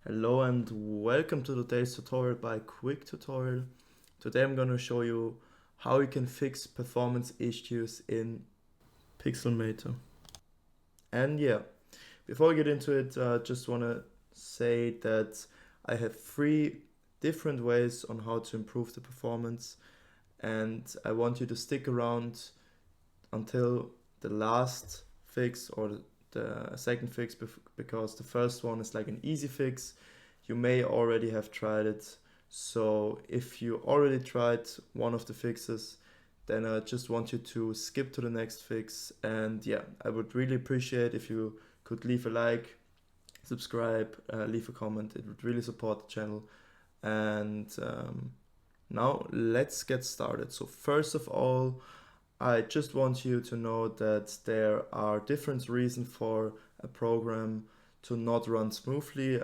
Hello and welcome to today's tutorial by Quick Tutorial. Today I'm going to show you how you can fix performance issues in Pixelmator. And yeah, before I get into it, I just want to say that I have 3 different ways on how to improve the performance, and I want you to stick around until the last fix or the second fix, because the first one is like an easy fix. You may already have tried it. So if you already tried one of the fixes, then I just want you to skip to the next fix. And yeah, I would really appreciate if you could leave a like, subscribe, leave a comment. It would really support the channel. And now let's get started. So first of all, I just want you to know that there are different reasons for a program to not run smoothly.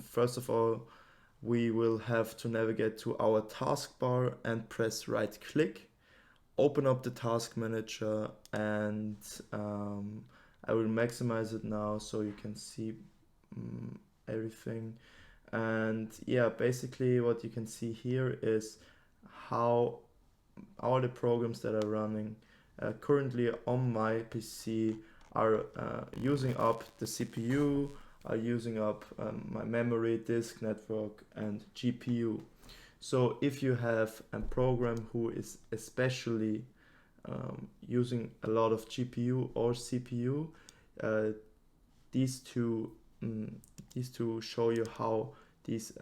First of all, we will have to navigate to our taskbar and press right click, open up the task manager, and I will maximize it now so you can see everything. And yeah, basically what you can see here is how all the programs that are running currently on my PC are using up the CPU, are using up my memory, disk network, and GPU. So if you have a program who is especially using a lot of GPU or CPU, uh, these two show you how these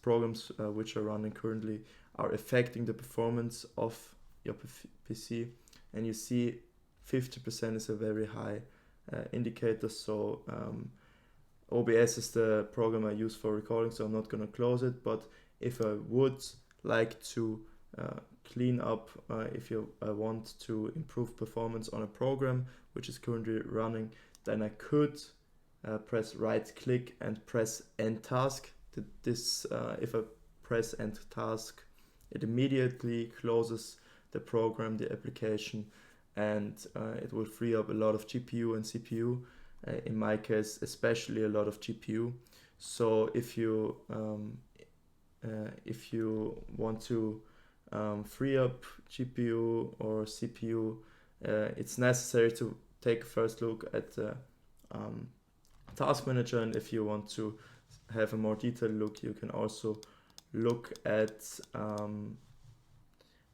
programs which are running currently are affecting the performance of your PC. And you see 50% is a very high indicator. So OBS is the program I use for recording, so I'm not going to close it. But if I would like to clean up, if you want to improve performance on a program which is currently running, then I could press right click and press end task. If I press end task, it immediately closes the program, the application, and it will free up a lot of GPU and CPU. In my case, especially a lot of GPU. So if you want to free up GPU or CPU, it's necessary to take a first look at the task manager. And if you want to have a more detailed look, you can also look at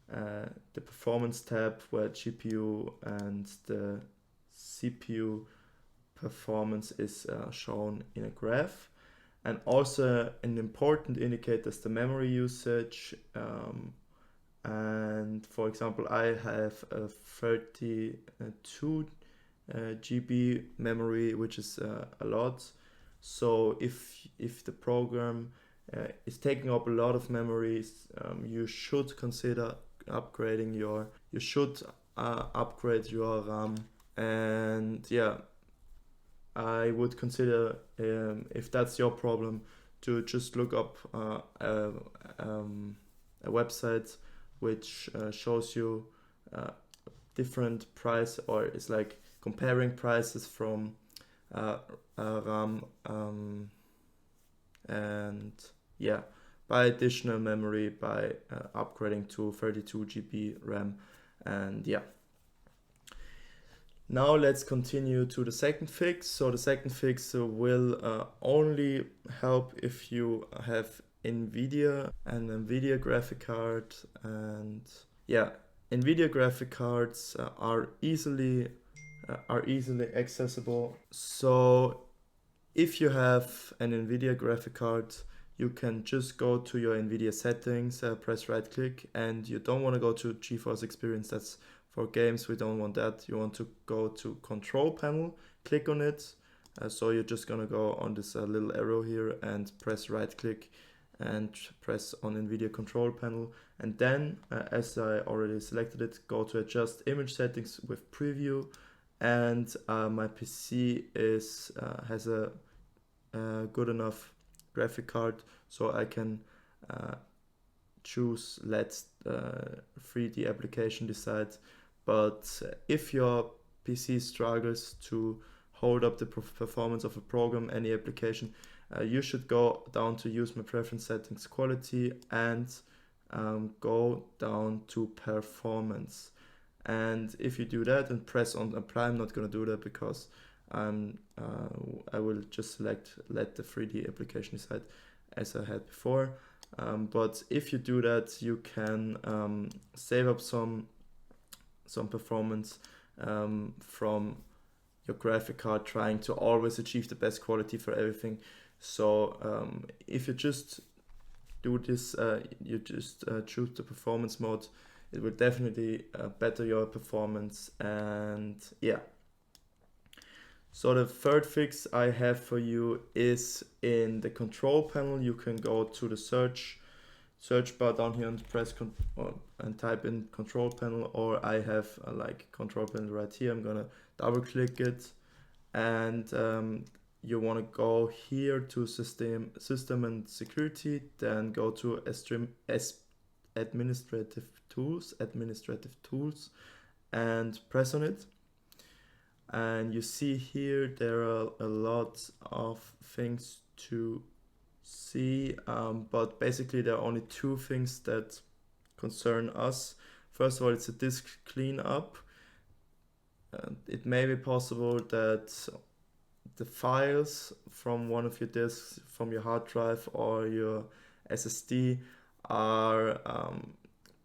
the performance tab, where GPU and the CPU performance is shown in a graph. And also an important indicator is the memory usage. And for example, I have a 32 GB memory, which is a lot. So if the program is taking up a lot of memories, you should consider upgrading upgrade your RAM. And yeah, I would consider, if that's your problem, to just look up a website which shows you different price, or it's like comparing prices from RAM and yeah, buy additional memory by upgrading to 32 GB RAM. And yeah, now let's continue to the second fix. So the second fix will only help if you have Nvidia and Nvidia graphic card. And yeah, Nvidia graphic cards are easily accessible. So if you have an Nvidia graphic card, you can just go to your Nvidia settings, press right click, and you don't want to go to GeForce Experience. That's for games. We don't want that. You want to go to control panel, click on it. So you're just gonna go on this little arrow here and press right click and press on Nvidia control panel. And then, as I already selected it, go to adjust image settings with preview. And my PC has a good enough graphic card, so I can choose let 3D application decide. But if your PC struggles to hold up the performance of a program, any application, you should go down to use my preference settings quality and go down to performance. And if you do that and press on apply, I'm not going to do that because I will just let the 3D application decide as I had before. But if you do that, you can save up some performance from your graphic card, trying to always achieve the best quality for everything. So if you just do this, you just choose the performance mode, it will definitely better your performance. And yeah, so the third fix I have for you is in the control panel. You can go to the search bar down here and press and type in control panel, or I have like control panel right here. I'm gonna double click it, and you want to go here to system and security, then go to administrative tools and press on it. And you see here there are a lot of things to see, but basically there are only two things that concern us. First of all, it's a disk cleanup. It may be possible that the files from one of your disks, from your hard drive or your SSD, are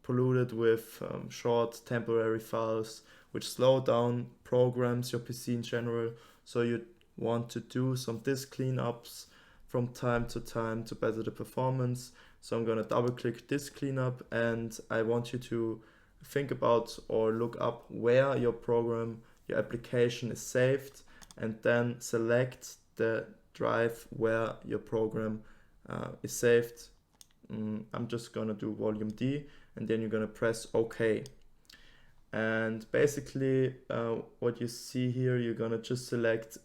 polluted with short temporary files which slow down programs, your PC in general. So you want to do some disk cleanups from time to time to better the performance. So I'm going to double click disk cleanup, and I want you to think about or look up where your program, your application is saved, and then select the drive where your program is saved. I'm just gonna do volume D, and then you're gonna press OK. And basically what you see here, you're gonna just select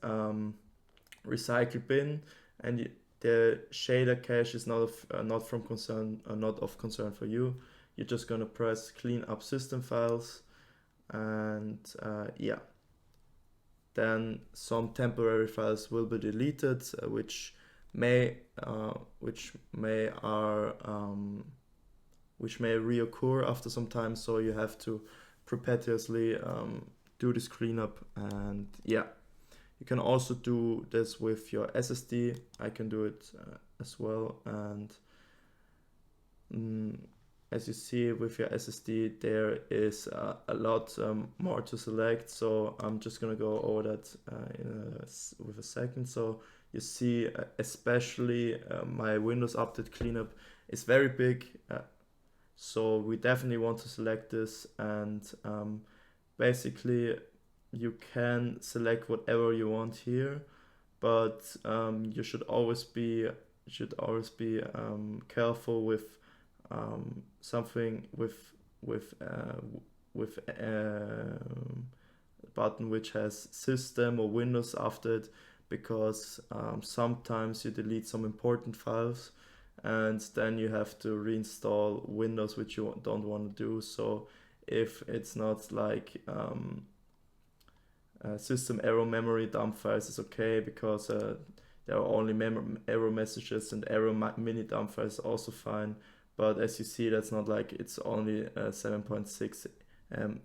recycle bin, and the shader cache is not of concern for you. You're just gonna press clean up system files, and yeah, then some temporary files will be deleted, which may reoccur after some time. So you have to perpetuously do this cleanup. And yeah, you can also do this with your SSD. I can do it as well. And as you see with your SSD, there is a lot more to select. So I'm just gonna go over that with a second. So you see, especially my Windows Update cleanup is very big. So we definitely want to select this, and basically you can select whatever you want here, but you should always be careful with something with a button which has system or Windows after it, because sometimes you delete some important files and then you have to reinstall Windows, which you don't want to do. So if it's not like system error memory dump files is okay, because there are only error messages, and error mini dump files also fine. But as you see, that's not like, it's only 7.6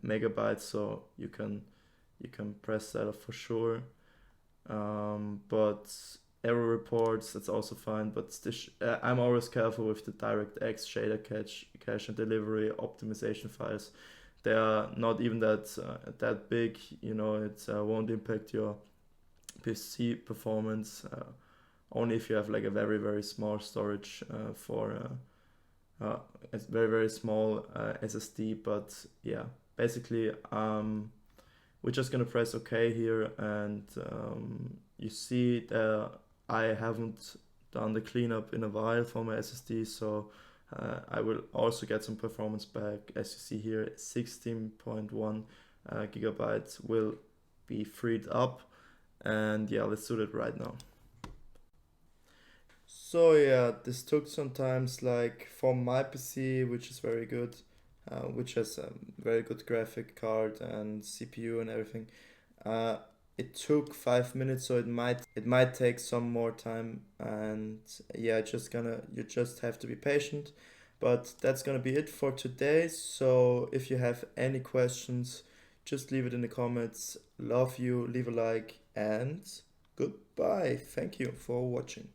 megabytes, so you can press that off for sure. But error reports, that's also fine. But I'm always careful with the DirectX shader cache and delivery optimization files. They are not even that big, you know. It won't impact your PC performance, only if you have like a very, very small storage for a very, very small SSD. But yeah, basically we're just gonna press OK here, and you see that I haven't done the cleanup in a while for my SSD, so I will also get some performance back. As you see here, 16.1 gigabytes will be freed up, and yeah, let's do that right now. So yeah, this took some times, like for my PC, which is very good, which has a very good graphic card and CPU and everything. it took 5 minutes, so it might take some more time, and yeah, you just have to be patient. But that's gonna be it for today. So if you have any questions, just leave it in the comments. Love you, leave a like, and goodbye. Thank you for watching.